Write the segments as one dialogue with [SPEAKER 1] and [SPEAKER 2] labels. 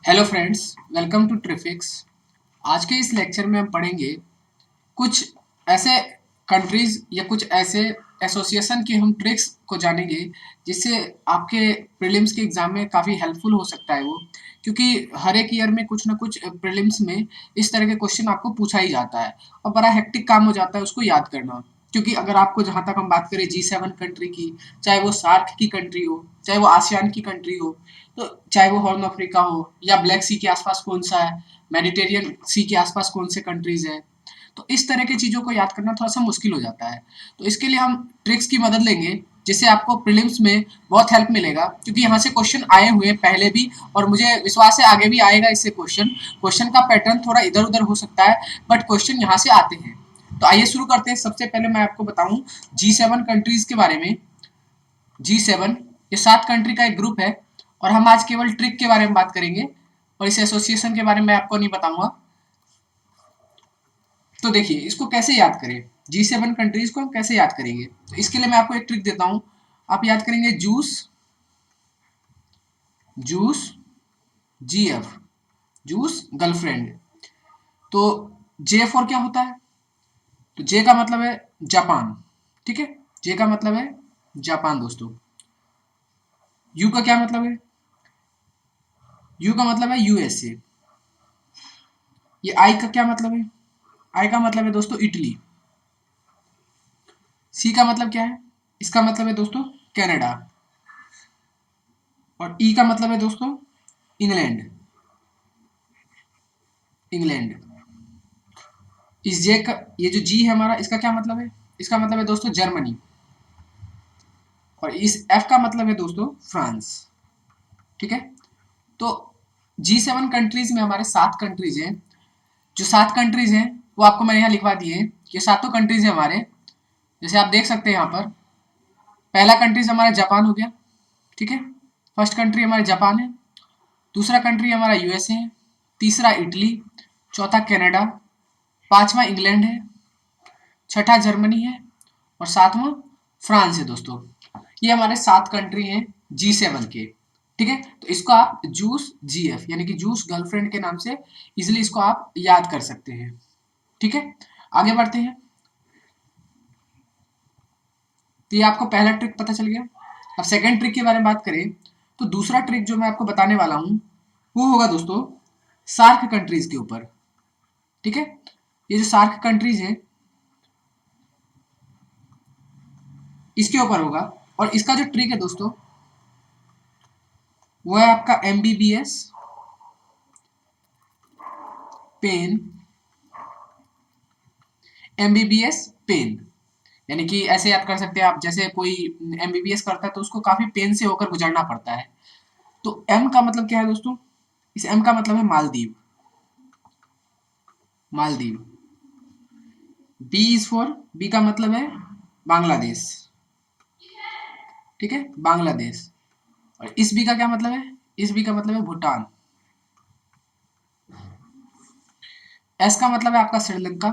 [SPEAKER 1] Hello friends, welcome to Trifix. आज के इस लेक्चर में हम पढ़ेंगे कुछ ऐसे कंट्रीज या कुछ ऐसे एसोसिएशन की हम ट्रिक्स को जानेंगे जिससे आपके प्रीलिम्स के एग्जाम में काफ़ी हेल्पफुल हो सकता है वो, क्योंकि हर एक ईयर में कुछ ना कुछ प्रीलिम्स में इस तरह के क्वेश्चन आपको पूछा ही जाता है और बड़ा हेक्टिक काम हो जाता है उसको याद करना। क्योंकि अगर आपको जहाँ तक हम बात करें G7 कंट्री की, चाहे वो सार्क की कंट्री हो, चाहे वो आसियान की कंट्री हो, तो चाहे वो हॉर्न अफ्रीका हो या ब्लैक सी के आसपास कौन सा है, मेडिटेरियन सी के आसपास कौन से कंट्रीज है, तो इस तरह की चीज़ों को याद करना थोड़ा सा मुश्किल हो जाता है। तो इसके लिए हम ट्रिक्स की मदद लेंगे जिससे आपको प्रीलिम्स में बहुत हेल्प मिलेगा, क्योंकि यहाँ से क्वेश्चन आए हुए हैं पहले भी और मुझे विश्वास है आगे भी आएगा। इससे क्वेश्चन क्वेश्चन का पैटर्न थोड़ा इधर उधर हो सकता है, बट क्वेश्चन यहाँ से आते हैं। तो आइए शुरू करते हैं। सबसे पहले मैं आपको बताऊं G7 कंट्रीज के बारे में। G7 ये 7 कंट्री का एक ग्रुप है और हम आज केवल ट्रिक के बारे में बात करेंगे और इस एसोसिएशन के बारे में आपको नहीं बताऊंगा। तो देखिए इसको कैसे याद करें, G7 कंट्रीज को हम कैसे याद करेंगे। तो इसके लिए मैं आपको एक ट्रिक देता हूं। आप याद करेंगे juice, juice, GF, juice girlfriend. तो J फॉर क्या होता है? तो J का मतलब है जापान, ठीक है। J का मतलब है जापान दोस्तों। U का क्या मतलब है? U का मतलब है USA। ये I का क्या मतलब है? I का मतलब है दोस्तों इटली। C का मतलब क्या है? इसका मतलब है दोस्तों कनाडा। और E का मतलब है दोस्तों इंग्लैंड, इंग्लैंड। इस J का, ये जो G है हमारा, इसका क्या मतलब है? इसका मतलब है दोस्तों जर्मनी। और इस F का मतलब है दोस्तों फ्रांस, ठीक है। तो G7 कंट्रीज में हमारे 7 कंट्रीज हैं। जो 7 कंट्रीज हैं वो आपको मैंने यहाँ लिखवा दिए। ये सातों कंट्रीज हैं हमारे, जैसे आप देख सकते हैं यहाँ पर। पहला कंट्रीज हमारा जापान हो गया, ठीक है। फर्स्ट कंट्री हमारा जापान है। दूसरा कंट्री हमारा USA है। तीसरा इटली। चौथा कनाडा। पांचवा इंग्लैंड है। छठा जर्मनी है। और सातवां फ्रांस है दोस्तों। ये हमारे 7 कंट्री हैं G7 के, ठीक है। तो इसको आप जूस GF यानी कि जूस गर्लफ्रेंड के नाम से इजिली इसको आप याद कर सकते हैं, ठीक है। आगे बढ़ते हैं। तो ये आपको पहला ट्रिक पता चल गया। अब सेकंड ट्रिक के बारे में बात करें तो दूसरा ट्रिक जो मैं आपको बताने वाला हूं वो होगा दोस्तों सार्क कंट्रीज के ऊपर, ठीक है। ये जो सार्क कंट्रीज हैं इसके ऊपर होगा। और इसका जो ट्रिक है दोस्तों वो है आपका MBBS पेन, MBBS पेन। यानी कि ऐसे याद कर सकते हैं आप, जैसे कोई MBBS करता है तो उसको काफी पेन से होकर गुजरना पड़ता है। तो M का मतलब क्या है दोस्तों? इस M का मतलब है Maldives, Maldives. B is for, B का मतलब है बांग्लादेश, ठीक है, बांग्लादेश। और इस बी का क्या मतलब है? इस बी का मतलब है भूटान। एस का मतलब है आपका श्रीलंका।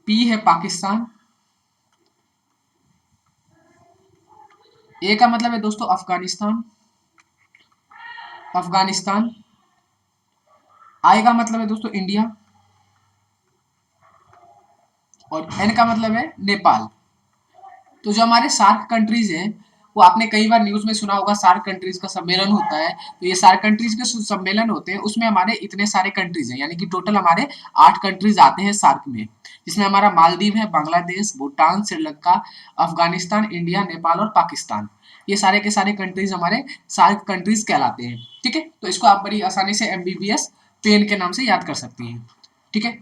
[SPEAKER 1] पी है पाकिस्तान। ए का मतलब है दोस्तों अफगानिस्तान, अफगानिस्तान। आई का मतलब है दोस्तों इंडिया। और एन का मतलब है नेपाल। तो जो हमारे सार्क कंट्रीज हैं वो आपने कई बार न्यूज में सुना होगा, सार्क कंट्रीज का सम्मेलन होता है। तो ये सार्क कंट्रीज के सम्मेलन होते हैं, उसमें हमारे इतने सारे कंट्रीज हैं, यानी कि टोटल हमारे 8 कंट्रीज आते हैं सार्क में, जिसमें हमारा मालदीव है, बांग्लादेश, भूटान, श्रीलंका, अफगानिस्तान, इंडिया, नेपाल और पाकिस्तान। ये सारे के सारे कंट्रीज हमारे सार्क कंट्रीज कहलाते हैं, ठीक है। तो इसको आप बड़ी आसानी से MBBS पेन के नाम से याद कर सकती हैं, ठीक है।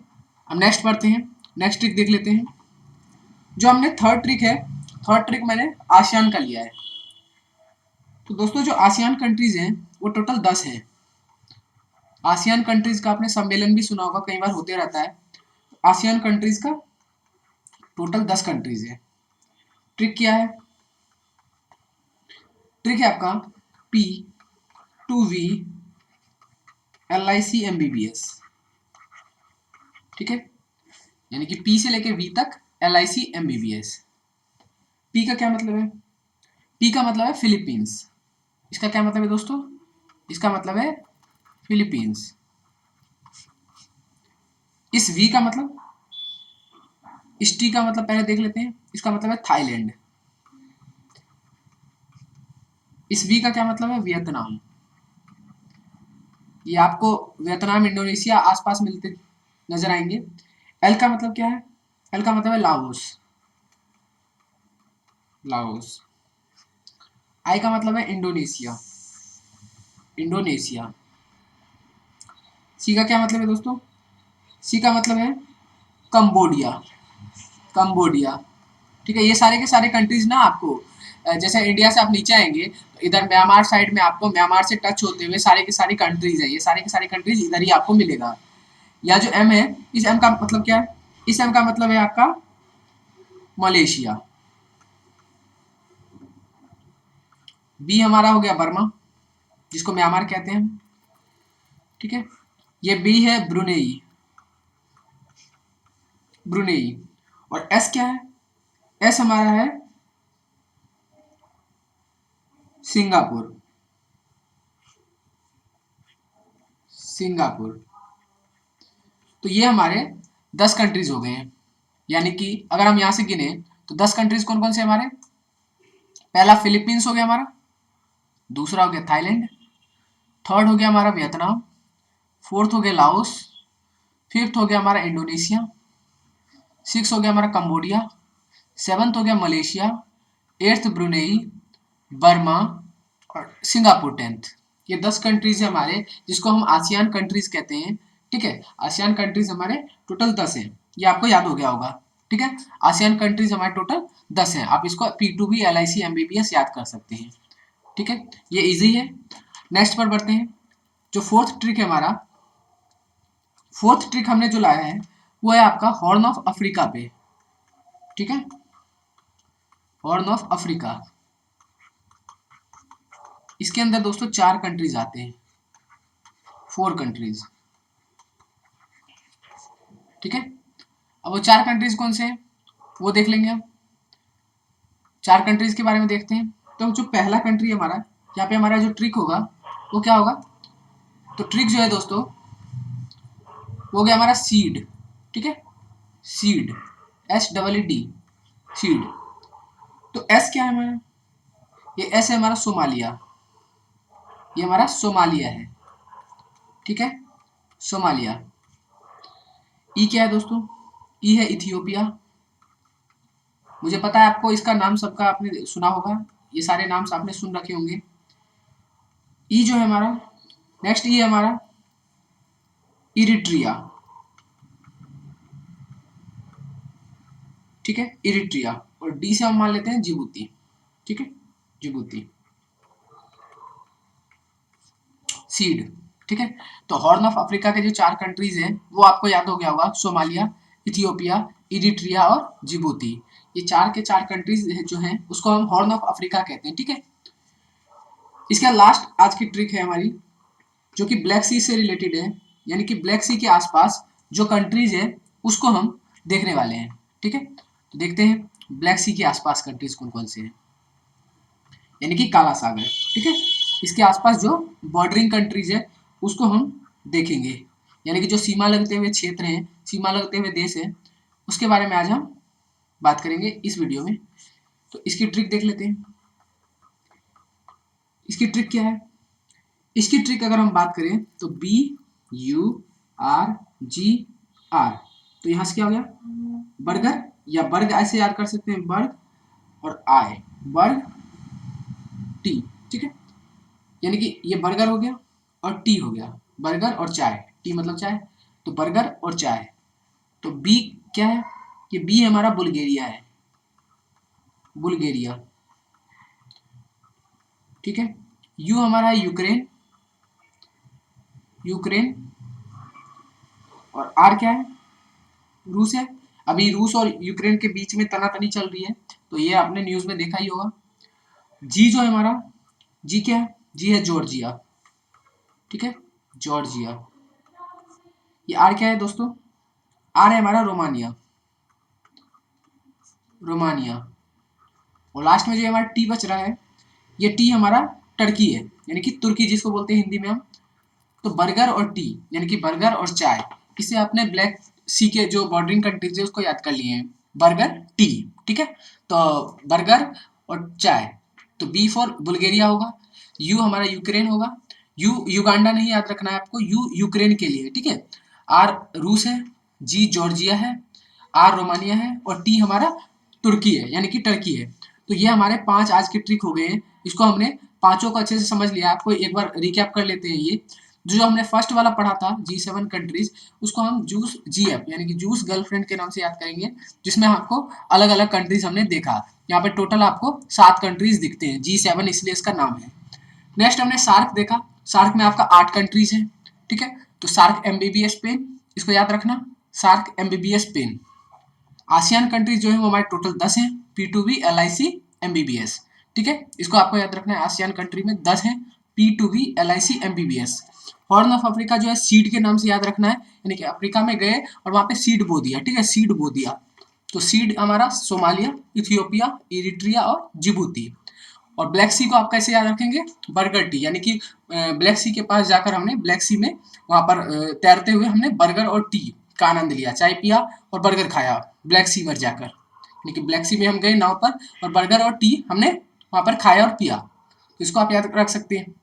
[SPEAKER 1] अब नेक्स्ट बढ़ते हैं, नेक्स्ट ट्रिक देख लेते हैं। जो हमने थर्ड ट्रिक है, थर्ड ट्रिक मैंने आसियान का लिया है। तो दोस्तों जो आसियान कंट्रीज हैं वो टोटल 10 हैं। आसियान कंट्रीज का आपने सम्मेलन भी सुना होगा, कई बार होते रहता है। आसियान कंट्रीज का टोटल 10 कंट्रीज है। ट्रिक क्या है? ट्रिक है आपका P2V LIC MBBS, ठीक है। यानी कि P से लेके V तक LIC MBBS। P का क्या मतलब है? P का मतलब है फिलीपींस। इसका क्या मतलब है दोस्तों? इसका मतलब है फिलीपींस। इस वी का मतलब, इस टी का मतलब पहले देख लेते हैं, इसका मतलब है थाईलैंड। इस वी का क्या मतलब है, वियतनाम। ये आपको वियतनाम, इंडोनेशिया आसपास मिलते नजर आएंगे। एल का मतलब क्या है, एल का मतलब है लाओस, लाओस। आई का मतलब है इंडोनेशिया, इंडोनेशिया। सी का क्या मतलब है दोस्तों, सी का मतलब है कंबोडिया, कंबोडिया। ठीक है, ये सारे के सारे कंट्रीज ना आपको जैसे इंडिया से आप नीचे आएंगे तो इधर म्यांमार साइड में आपको म्यांमार से टच होते हुए सारे के सारी कंट्रीज है, ये सारे के सारे कंट्रीज इधर ही आपको मिलेगा। या जो एम है, इस एम का मतलब क्या है, इस एम का मतलब है आपका मलेशिया। बी हमारा हो गया बर्मा, जिसको म्यांमार कहते हैं। ठीक है, ये बी है ब्रुनेई, ब्रुनेई। और एस क्या है, एस हमारा है सिंगापुर, सिंगापुर। तो ये हमारे 10 कंट्रीज हो गए हैं। यानी कि अगर हम यहां से गिने तो 10 कंट्रीज कौन कौन से हमारे, पहला फिलीपींस हो गया हमारा, दूसरा हो गया थाईलैंड, थर्ड हो गया हमारा वियतनाम, फोर्थ हो गया लाओस, फिफ्थ हो गया हमारा इंडोनेशिया, सिक्स हो गया हमारा कंबोडिया, सेवन्थ हो गया मलेशिया, एट्थ ब्रुनेई, बर्मा और सिंगापुर टेंथ। ये 10 कंट्रीज है हमारे, जिसको हम आसियान कंट्रीज कहते हैं। ठीक है, आसियान कंट्रीज हमारे टोटल 10 है, ये आपको याद हो गया होगा। ठीक है, आसियान कंट्रीज हमारे टोटल 10 है, आप इसको P2B LIC MBBS याद कर सकते हैं। ठीक है, ये इजी है। नेक्स्ट पर बढ़ते हैं। जो फोर्थ ट्रिक है हमारा, फोर्थ ट्रिक हमने जो लाया है वो है आपका हॉर्न ऑफ अफ्रीका पे। ठीक है, हॉर्न ऑफ अफ्रीका। इसके अंदर दोस्तों 4 कंट्रीज आते हैं, 4 कंट्रीज। ठीक है, अब वो 4 कंट्रीज कौन से हैं वो देख लेंगे हम। 4 कंट्रीज के बारे में देखते हैं। तो जो पहला कंट्री हमारा, यहाँ पे हमारा जो ट्रिक होगा वो क्या होगा, तो ट्रिक जो है दोस्तों वो हो गया हमारा सीड। ठीक है, सीड, SEED, सीड। तो एस क्या है हमारा, ये एस है हमारा सोमालिया, ये हमारा सोमालिया है। ठीक है, सोमालिया। ई क्या है दोस्तों, ई है इथियोपिया। मुझे पता है आपको इसका नाम सबका आपने सुना होगा, ये सारे नाम आपने सुन रखे होंगे। ई जो है हमारा, नेक्स्ट ई है हमारा इरिट्रिया। ठीक है, इरिट्रिया। और डी से हम मान लेते हैं जिबूती। ठीक है, जिबूती, सीड। ठीक है, तो हॉर्न ऑफ अफ्रीका के जो 4 कंट्रीज हैं वो आपको याद हो गया होगा, सोमालिया, इथियोपिया, इरिट्रिया और जिबूती। ये 4 के 4 कंट्रीज जो हैं उसको हम हॉर्न ऑफ अफ्रीका कहते हैं। ठीक है, इसका लास्ट आज की ट्रिक है हमारी, जो कि ब्लैक सी से रिलेटेड है। यानी कि ब्लैक सी के आसपास जो कंट्रीज है उसको हम देखने वाले हैं। ठीक है, तो देखते हैं ब्लैक सी के आसपास कंट्रीज कौन कौन से हैं, यानी कि काला सागर। ठीक है, इसके आसपास जो बॉर्डरिंग कंट्रीज है उसको हम देखेंगे, यानी कि जो सीमा लगते हुए क्षेत्र हैं, सीमा लगते हुए देश हैं, उसके बारे में आज हम बात करेंगे इस वीडियो में। तो इसकी ट्रिक देख लेते हैं। इसकी ट्रिक क्या है, इसकी ट्रिक अगर हम बात करें तो BURGR, तो यहाँ से क्या हो गया बर्गर, या बर्ग ऐसे याद कर सकते हैं, बर्ग और आई, बर्ग टी। ठीक है, यानी कि ये बर्गर हो गया और टी हो गया, बर्गर और चाय, टी मतलब चाय, तो बर्गर और चाय। तो बी क्या है, ये बी हमारा बुल्गारिया है, बुल्गारिया। ठीक है, यू हमारा है यूक्रेन, यूक्रेन। और आर क्या है, रूस है। अभी रूस और यूक्रेन के बीच में तनातनी चल रही है, तो ये आपने न्यूज में देखा ही होगा। जी जो है हमारा, जी क्या है, जी है जॉर्जिया। ठीक है, जॉर्जिया। ये आर क्या है दोस्तों, आर है हमारा रोमानिया, रोमानिया। और लास्ट में जो हमारा टी बच रहा है, ये टी हमारा टर्की है, यानी कि तुर्की जिसको बोलते हैं हिंदी में हम। तो बर्गर और टी, यानी कि बर्गर और चाय, इसे आपने ब्लैक सी के जो बॉर्डरिंग कंट्रीज है उसको याद कर लिए हैं, बर्गर टी, ठीक है। तो बर्गर और चाय, तो बी फॉर बुल्गारिया होगा, यू हमारा यूक्रेन होगा, यू युगांडा नहीं याद रखना है आपको, यू यूक्रेन के लिए, ठीक है। आर रूस है, जी जॉर्जिया है, आर रोमानिया है, और टी हमारा तुर्की है, यानी कि टर्की है। तो ये हमारे 5 आज के ट्रिक हो गए हैं। इसको हमने पांचों को अच्छे से समझ लिया। आपको एक बार रिकैप कर लेते हैं। ये जो हमने फर्स्ट वाला पढ़ा था G7 कंट्रीज, उसको हम जूस GF यानी कि जूस गर्लफ्रेंड के नाम से याद करेंगे, जिसमें आपको अलग अलग कंट्रीज हमने देखा। यहाँ पे टोटल आपको 7 कंट्रीज दिखते हैं, G7 इसलिए इसका नाम है। नेक्स्ट हमने सार्क देखा, सार्क में आपका 8 कंट्रीज है, ठीक है। तो सार्क MBBS पेन, इसको याद रखना, SAARC MBBS pen. ASEAN countries जो है वो हमारे टोटल 10 हैं, P2B LIC MBBS, ठीक है। इसको आपको याद रखना है, आसियान कंट्री में 10 हैं, P2B LIC MBBS। Horn of Africa जो है सीड के नाम से याद रखना है, यानी कि अफ्रीका में गए और वहां पे सीड बो दिया, ठीक है, सीड बो दिया। तो सीड हमारा सोमालिया, इथियोपिया, इरिट्रिया और जिबूती। और ब्लैक सी को आप कैसे याद रखेंगे, बर्गर टी, यानी कि ब्लैक सी के पास जाकर हमने ब्लैक सी में वहां पर तैरते हुए हमने बर्गर और टी का आनंद लिया, चाय पिया और बर्गर खाया ब्लैक सी में जाकर, यानी कि ब्लैक सी में हम गए नाव पर और बर्गर और टी हमने वहां पर खाया और पिया। तो इसको आप याद रख सकते हैं।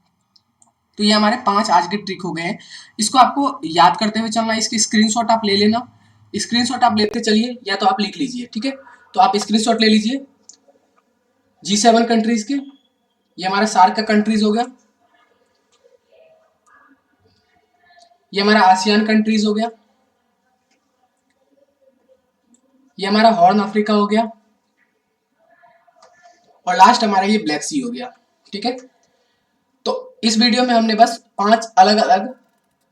[SPEAKER 1] तो ये हमारे 5 आज के ट्रिक हो गए हैं। इसको आपको याद करते हुए चलना है, इसकी स्क्रीनशॉट आप ले लेना, स्क्रीनशॉट आप लेते चलिए या तो आप लिख लीजिए, ठीक है। तो आप स्क्रीनशॉट ले लीजिए G7 कंट्रीज के। ये हमारा सार्क का कंट्रीज हो गया, ये हमारा आसियान कंट्रीज हो गया, ये हमारा हॉर्न अफ्रीका हो गया, और लास्ट हमारा ये ब्लैक सी हो गया, ठीक है। तो इस वीडियो में हमने बस 5 अलग अलग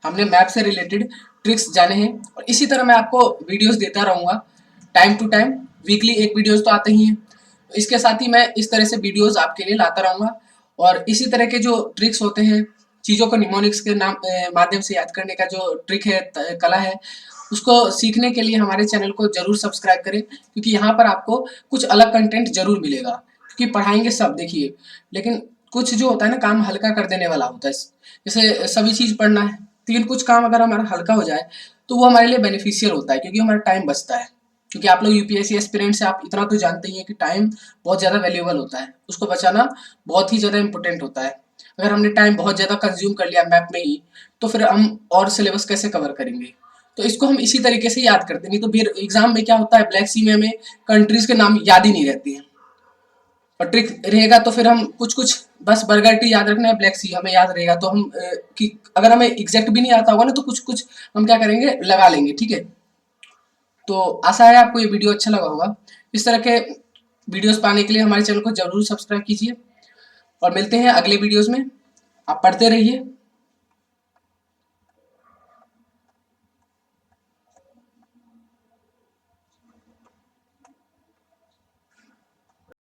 [SPEAKER 1] हमने मैप से रिलेटेड ट्रिक्स जाने हैं, और इसी तरह मैं आपको वीडियोस देता रहूँगा टाइम टू टाइम। वीकली एक वीडियोस तो आते ही हैं, इसके साथ ही मैं इस तरह से वीडियोस आपके लिए लाता रहूँगा। और इसी तरह के जो ट्रिक्स होते हैं, चीज़ों को निमोनिक्स के नाम माध्यम से याद करने का जो ट्रिक है, कला है, उसको सीखने के लिए हमारे चैनल को जरूर सब्सक्राइब करें, क्योंकि यहाँ पर आपको कुछ अलग कंटेंट जरूर मिलेगा। क्योंकि पढ़ाएंगे सब, देखिए, लेकिन कुछ जो होता है ना, काम हल्का कर देने वाला होता है। जैसे सभी चीज़ पढ़ना है, लेकिन कुछ काम अगर हमारा हल्का हो जाए तो वो हमारे लिए बेनिफिशियल होता है, क्योंकि हमारा टाइम बचता है। क्योंकि आप लोग यूपीएससी एस्पिरेंट से आप इतना तो जानते ही हैं कि टाइम बहुत ज़्यादा वैल्यूएबल होता है, उसको बचाना बहुत ही ज़्यादा इंपॉर्टेंट होता है। अगर हमने टाइम बहुत ज़्यादा कंज्यूम कर लिया मैप में ही, तो फिर हम और सिलेबस कैसे कवर करेंगे। तो इसको हम इसी तरीके से याद करते हैं, नहीं तो फिर एग्जाम में क्या होता है, ब्लैक सी में हमें कंट्रीज के नाम याद ही नहीं रहते हैं। और ट्रिक रहेगा तो फिर हम कुछ कुछ बस बर्गर टी याद रखना है, ब्लैक सी हमें याद रहेगा, तो हम कि अगर हमें एग्जैक्ट भी नहीं आता होगा ना, तो कुछ कुछ हम क्या करेंगे, लगा लेंगे, ठीक है। तो आशा है आपको ये वीडियो अच्छा लगा होगा। इस तरह के वीडियोस पाने के लिए हमारे चैनल को जरूर सब्सक्राइब कीजिए, और मिलते हैं अगले वीडियोस में। आप पढ़ते रहिए।